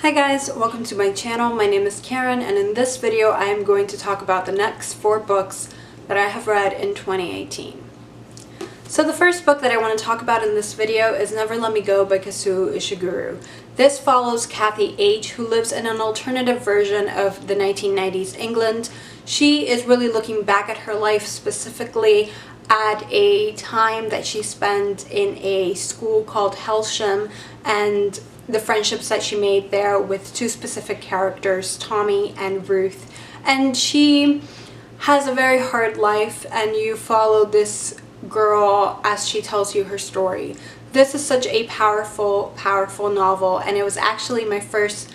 Hi guys, welcome to my channel. My name is Karen, and in this video I am going to talk about the next 4 books that I have read in 2018. So the first book that I want to talk about in this video is Never Let Me Go by Kazuo Ishiguro. This follows Kathy H., who lives in an alternative version of the 1990s England. She is really looking back at her life, specifically at a time that she spent in a school called Helsham and the friendships that she made there with 2 specific characters, Tommy and Ruth. And she has a very hard life, and you follow this girl as she tells you her story. This is such a powerful novel, and it was actually my first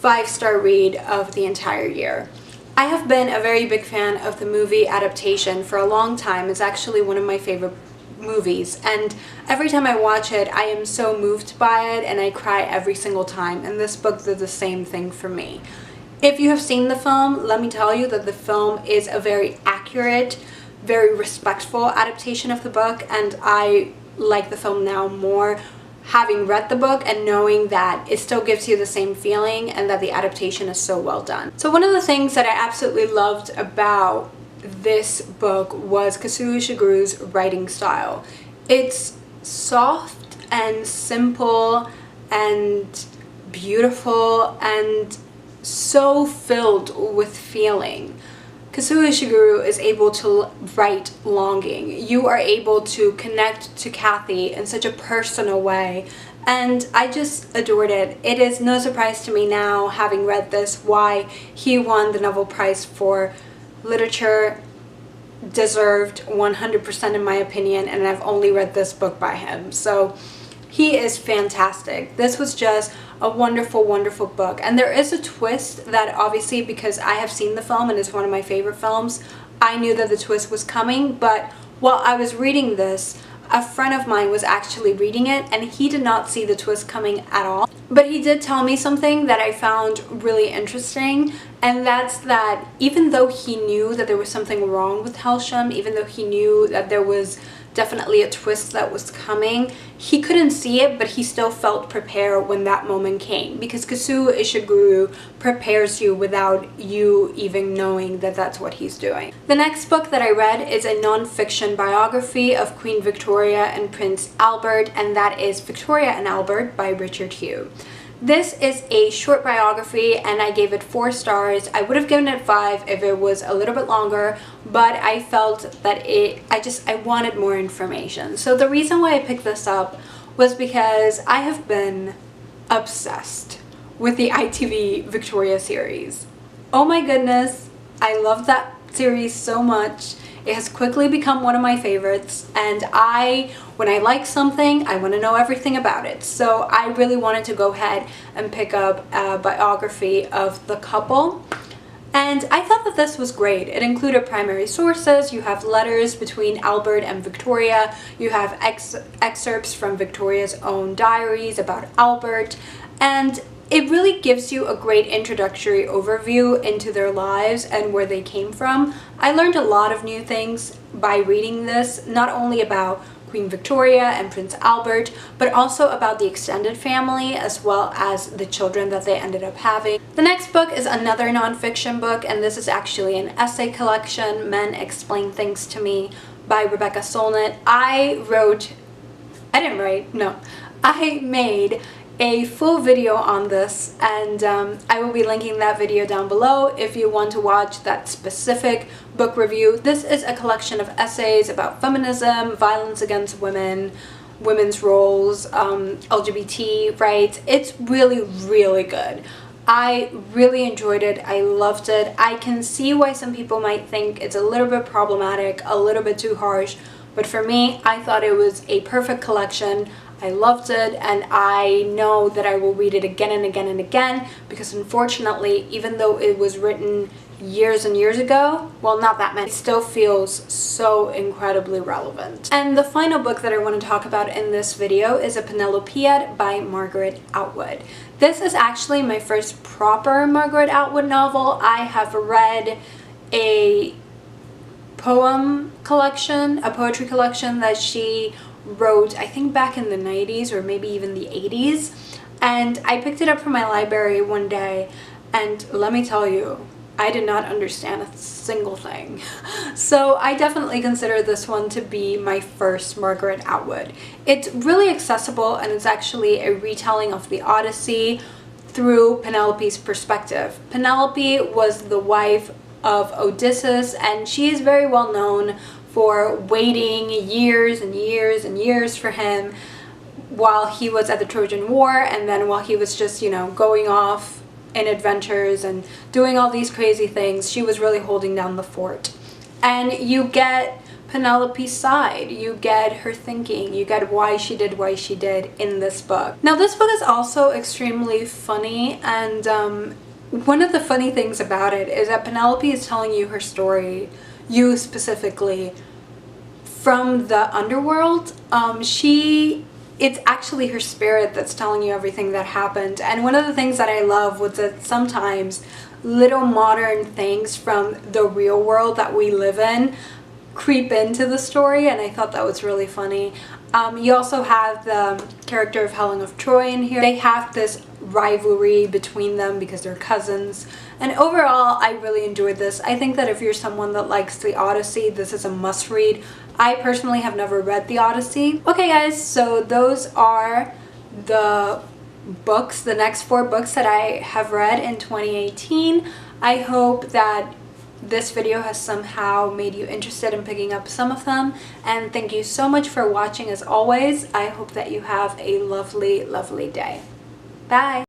5-star read of the entire year. I have been a very big fan of the movie adaptation for a long time. It's actually one of my favorite movies, and every time I watch it I am so moved by it and I cry every single time, and this book did the same thing for me. If you have seen the film, let me tell you that the film is a very accurate, very respectful adaptation of the book, and I like the film now more having read the book and knowing that it still gives you the same feeling and that the adaptation is so well done. So one of the things that I absolutely loved about this book was Kazuo Ishiguro's writing style. It's soft and simple and beautiful and so filled with feeling. Kazuo Ishiguro is able to write longing. You are able to connect to Kathy in such a personal way, and I just adored it. It is no surprise to me now, having read this, why he won the Nobel Prize for Literature. Deserved 100% in my opinion, and I've only read this book by him, so he is fantastic. This was just a wonderful book, and there is a twist that, obviously because I have seen the film and it's one of my favorite films, I knew that the twist was coming. But while I was reading this, a friend of mine was actually reading it and he did not see the twist coming at all. But he did tell me something that I found really interesting, and that's that even though he knew that there was something wrong with Helsham, even though he knew that there was definitely a twist that was coming, he couldn't see it, but he still felt prepared when that moment came, because Kazuo Ishiguro prepares you without you even knowing that that's what he's doing. The next book that I read is a non-fiction biography of Queen Victoria and Prince Albert, and that is Victoria and Albert by Richard Hugh. This is a short biography and I gave it 4 stars. I would have given it 5 if it was a little bit longer, but I felt that I wanted more information. So the reason why I picked this up was because I have been obsessed with the ITV Victoria series. Oh my goodness, I love that series so much. It has quickly become one of my favorites, and when I like something, I want to know everything about it. So I really wanted to go ahead and pick up a biography of the couple, and I thought that this was great. It included primary sources. You have letters between Albert and Victoria. You have excerpts from Victoria's own diaries about Albert, and it really gives you a great introductory overview into their lives and where they came from. I learned a lot of new things by reading this, not only about Queen Victoria and Prince Albert, but also about the extended family as well as the children that they ended up having. The next book is another non-fiction book, and this is actually an essay collection, Men Explain Things to Me by Rebecca Solnit. I made a full video on this, and I will be linking that video down below if you want to watch that specific book review. This is a collection of essays about feminism, violence against women, women's roles, LGBT rights. It's really good. I really enjoyed it. I loved it. I can see why some people might think it's a little bit problematic, a little bit too harsh, but for me, I thought it was a perfect collection. I loved it, and I know that I will read it again and again and again, because unfortunately, even though it was written years and years ago, well, not that many, it still feels so incredibly relevant. And the final book that I want to talk about in this video is A Penelope ED by Margaret Atwood. This is actually my first proper Margaret Atwood novel. I have read a poetry collection that she wrote, I think back in the 90s or maybe even the 80s, And I picked it up from my library one day, and let me tell you, I did not understand a single thing. So I definitely consider this one to be my first Margaret Atwood. It's really accessible, and it's actually a retelling of the Odyssey through Penelope's perspective. Penelope was the wife of Odysseus, and she is very well known for waiting years and years and years for him while he was at the Trojan War, and then while he was just, going off in adventures and doing all these crazy things, she was really holding down the fort. And you get Penelope's side, you get her thinking, you get why she did in this book. Now, this book is also extremely funny, and one of the funny things about it is that Penelope is telling you her story, you specifically, from the underworld. It's actually her spirit that's telling you everything that happened. And one of the things that I love was that sometimes little modern things from the real world that we live in creep into the story, and I thought that was really funny. You also have the character of Helen of Troy in here. They have this rivalry between them because they're cousins, and overall I really enjoyed this. I think that if you're someone that likes the Odyssey, this is a must read. I personally have never read the Odyssey. Okay guys, so those are the books, the next 4 books that I have read in 2018. I hope that this video has somehow made you interested in picking up some of them, and thank you so much for watching as always. I hope that you have a lovely, lovely day. Bye!